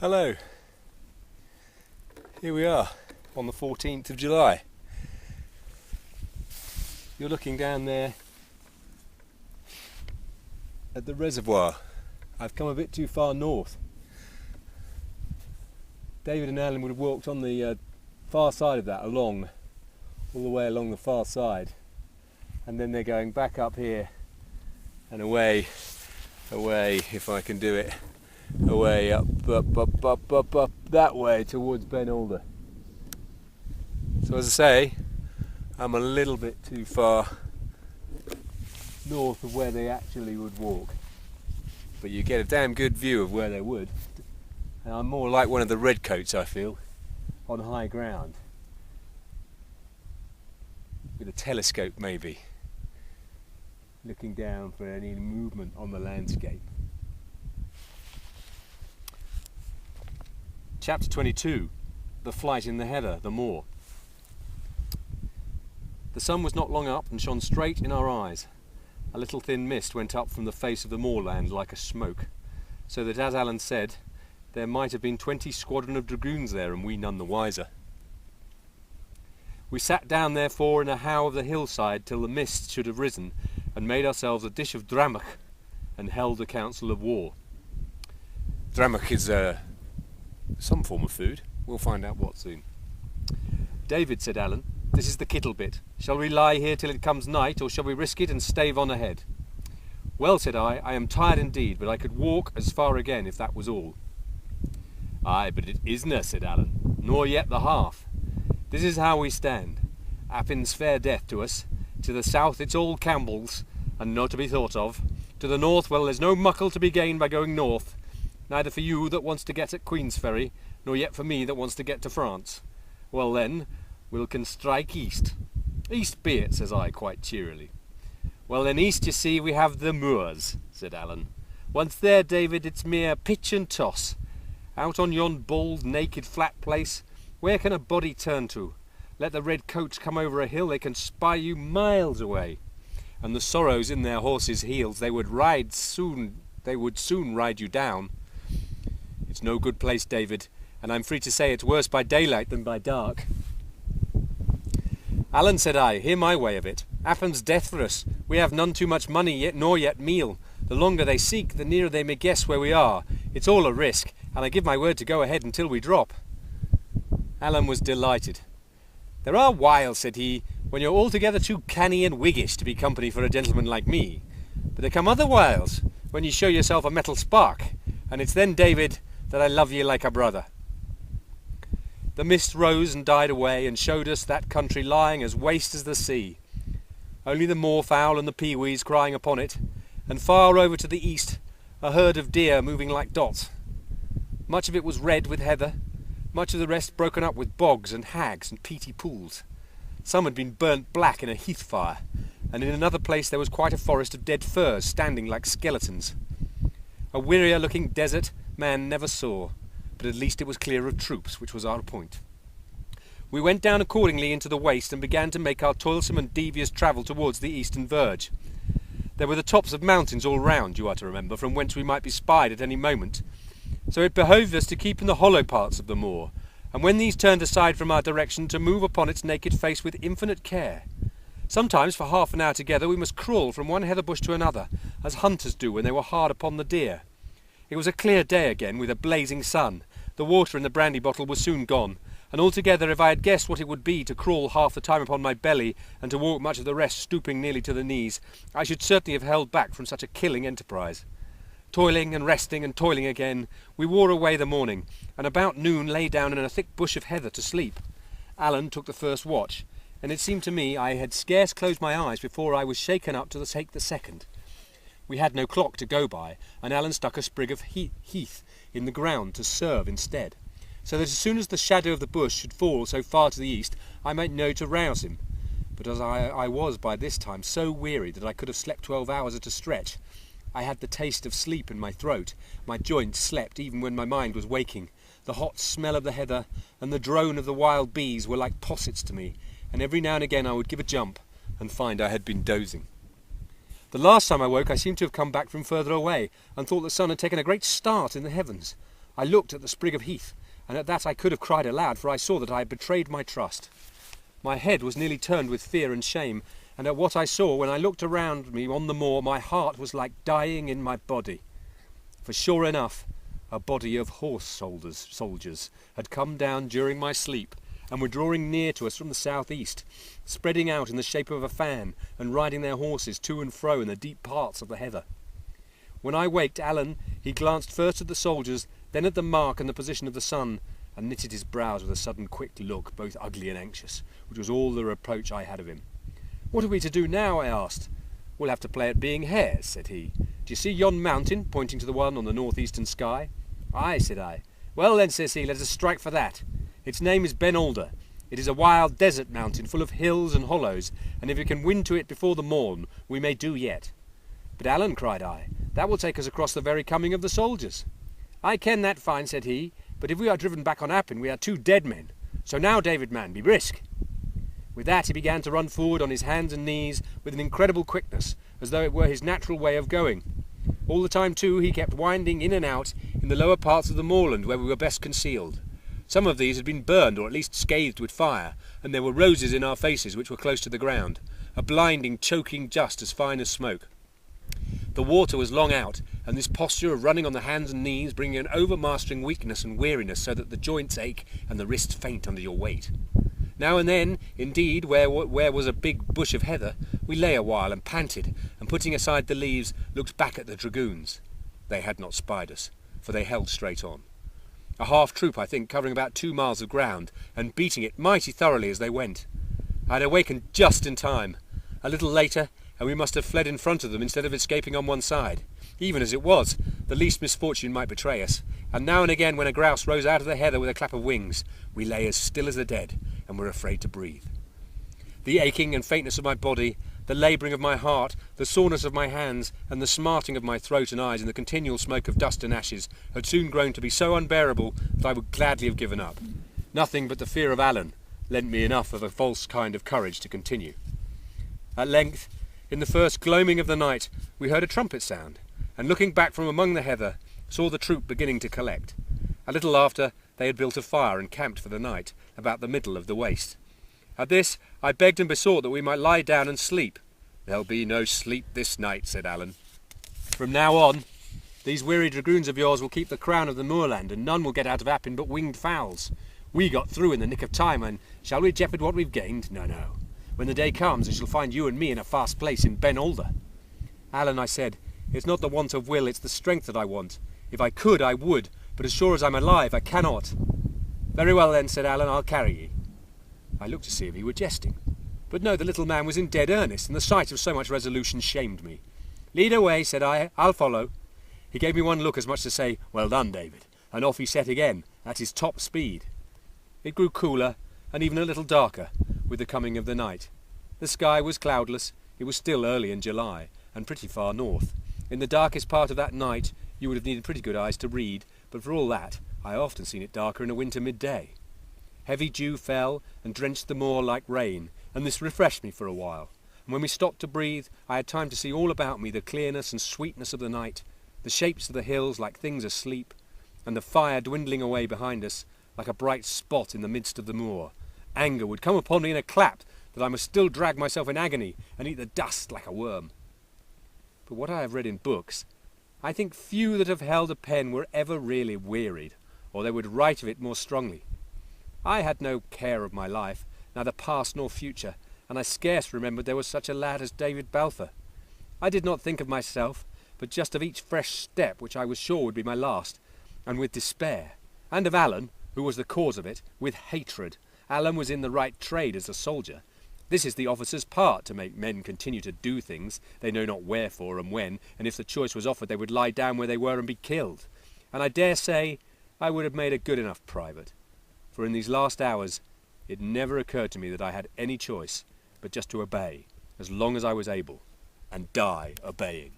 Hello, here we are on the 14th of July. You're looking down there at the reservoir. I've come a bit too far north. David and Alan would have walked on the far side of that all the way along the far side, and then they're going back up here and away, if I can do it, away up that way towards Ben Alder. So as I say, I'm a little bit too far north of where they actually would walk, but you get a damn good view of where they would, and I'm more like one of the redcoats, I feel, on high ground with a telescope maybe, looking down for any movement on the landscape. Chapter 22, The Flight in the Heather, the Moor. The sun was not long up and shone straight in our eyes. A little thin mist went up from the face of the moorland like a smoke, so that, as Alan said, there might have been 20 squadron of dragoons there, and we none the wiser. We sat down therefore in a howe of the hillside till the mist should have risen, and made ourselves a dish of dramach, and held a council of war. Dramach is some form of food. We'll find out what soon. David, said Alan, this is the kittle bit. Shall we lie here till it comes night, or shall we risk it and stave on ahead? Well, said I am tired indeed, but I could walk as far again if that was all. Aye, but it isna, said Alan, nor yet the half. This is how we stand. Appin's fair death to us. To the south it's all Campbell's, and not to be thought of. To the north, well, there's no muckle to be gained by going north. Neither for you that wants to get at Queensferry, nor yet for me that wants to get to France. Well then, we'll can strike east. East be it, says I, quite cheerily. Well then, east, you see, we have the moors, said Alan. Once there, David, it's mere pitch and toss. Out on yon bald, naked, flat place, where can a body turn to? Let the red coats come over a hill, they can spy you miles away. And the sorrows in their horses' heels, they would soon ride you down. It's no good place, David, and I'm free to say it's worse by daylight than by dark. Alan, said I, hear my way of it. Appin's death for us. We have none too much money yet, nor yet meal. The longer they seek, the nearer they may guess where we are. It's all a risk, and I give my word to go ahead until we drop. Alan was delighted. There are whiles, said he, when you're altogether too canny and Whiggish to be company for a gentleman like me. But there come other whiles, when you show yourself a metal spark, and it's then, David, that I love ye like a brother. The mist rose and died away, and showed us that country lying as waste as the sea. Only the moorfowl and the peewees crying upon it, and far over to the east a herd of deer moving like dots. Much of it was red with heather, much of the rest broken up with bogs and hags and peaty pools. Some had been burnt black in a heath fire, and in another place there was quite a forest of dead firs standing like skeletons. A wearier looking desert man never saw, but at least it was clear of troops, which was our point. We went down accordingly into the waste and began to make our toilsome and devious travel towards the eastern verge. There were the tops of mountains all round, you are to remember, from whence we might be spied at any moment. So it behoved us to keep in the hollow parts of the moor, and when these turned aside from our direction, to move upon its naked face with infinite care. Sometimes for half an hour together we must crawl from one heather bush to another, as hunters do when they were hard upon the deer. It was a clear day again, with a blazing sun. The water in the brandy bottle was soon gone, and altogether if I had guessed what it would be to crawl half the time upon my belly, and to walk much of the rest stooping nearly to the knees, I should certainly have held back from such a killing enterprise. Toiling and resting and toiling again, we wore away the morning, and about noon lay down in a thick bush of heather to sleep. Alan took the first watch, and it seemed to me I had scarce closed my eyes before I was shaken up to take the second. We had no clock to go by, and Alan stuck a sprig of heath in the ground to serve instead, so that as soon as the shadow of the bush should fall so far to the east, I might know to rouse him. But as I was by this time so weary that I could have slept 12 hours at a stretch, I had the taste of sleep in my throat, my joints slept even when my mind was waking, the hot smell of the heather and the drone of the wild bees were like possets to me, and every now and again I would give a jump and find I had been dozing. The last time I woke I seemed to have come back from further away, and thought the sun had taken a great start in the heavens. I looked at the sprig of heath, and at that I could have cried aloud, for I saw that I had betrayed my trust. My head was nearly turned with fear and shame, and at what I saw when I looked around me on the moor, my heart was like dying in my body. For sure enough, a body of horse soldiers had come down during my sleep, and were drawing near to us from the southeast, spreading out in the shape of a fan, and riding their horses to and fro in the deep parts of the heather. When I waked Alan, he glanced first at the soldiers, then at the mark and the position of the sun, and knitted his brows with a sudden quick look, both ugly and anxious, which was all the reproach I had of him. "What are we to do now?" I asked. "We'll have to play at being hares," said he. "Do you see yon mountain," pointing to the one on the northeastern sky? "Aye," said I. "Well then," says he, "let us strike for that. Its name is Ben Alder. It is a wild desert mountain full of hills and hollows, and if we can win to it before the morn, we may do yet." "But Alan," cried I, "that will take us across the very coming of the soldiers." "I ken that fine," said he, "but if we are driven back on Appin, we are 2 dead men. So now, David man, be brisk." With that he began to run forward on his hands and knees with an incredible quickness, as though it were his natural way of going. All the time, too, he kept winding in and out in the lower parts of the moorland where we were best concealed. Some of these had been burned or at least scathed with fire, and there were roses in our faces which were close to the ground, a blinding, choking dust as fine as smoke. The water was long out, and this posture of running on the hands and knees bringing an overmastering weakness and weariness so that the joints ache and the wrists faint under your weight. Now and then, indeed, where was a big bush of heather, we lay a while and panted, and putting aside the leaves, looked back at the dragoons. They had not spied us, for they held straight on. A half-troop, I think, covering about 2 miles of ground, and beating it mighty thoroughly as they went. I had awakened just in time. A little later, and we must have fled in front of them instead of escaping on one side. Even as it was, the least misfortune might betray us, and now and again when a grouse rose out of the heather with a clap of wings, we lay as still as the dead, and were afraid to breathe. The aching and faintness of my body, the labouring of my heart, the soreness of my hands, and the smarting of my throat and eyes in the continual smoke of dust and ashes had soon grown to be so unbearable that I would gladly have given up. Nothing but the fear of Alan lent me enough of a false kind of courage to continue. At length, in the first gloaming of the night, we heard a trumpet sound, and looking back from among the heather, saw the troop beginning to collect. A little after, they had built a fire and camped for the night, about the middle of the waste. At this, I begged and besought that we might lie down and sleep. "There'll be no sleep this night," said Alan. "From now on, these weary dragoons of yours will keep the crown of the moorland, and none will get out of Appin but winged fowls. We got through in the nick of time, and shall we jeopard what we've gained? No, no. When the day comes, I shall find you and me in a fast place in Ben Alder." "Alan," I said, "it's not the want of will, it's the strength that I want. If I could, I would, but as sure as I'm alive, I cannot." "Very well then," said Alan, "I'll carry ye." I looked to see if he were jesting. But no, the little man was in dead earnest, and the sight of so much resolution shamed me. "Lead away," said I, "I'll follow." He gave me one look as much to say, "Well done, David," and off he set again, at his top speed. It grew cooler, and even a little darker, with the coming of the night. The sky was cloudless, it was still early in July, and pretty far north. In the darkest part of that night, you would have needed pretty good eyes to read, but for all that, I have often seen it darker in a winter midday. Heavy dew fell and drenched the moor like rain, and this refreshed me for a while, and when we stopped to breathe, I had time to see all about me the clearness and sweetness of the night, the shapes of the hills like things asleep, and the fire dwindling away behind us like a bright spot in the midst of the moor. Anger would come upon me in a clap that I must still drag myself in agony and eat the dust like a worm. But what I have read in books, I think few that have held a pen were ever really wearied, or they would write of it more strongly. I had no care of my life, neither past nor future, and I scarce remembered there was such a lad as David Balfour. I did not think of myself, but just of each fresh step which I was sure would be my last, and with despair, and of Alan, who was the cause of it, with hatred. Alan was in the right trade as a soldier. This is the officer's part, to make men continue to do things they know not wherefore and when, and if the choice was offered they would lie down where they were and be killed. And I dare say I would have made a good enough private. For in these last hours it never occurred to me that I had any choice but just to obey, as long as I was able, and die obeying.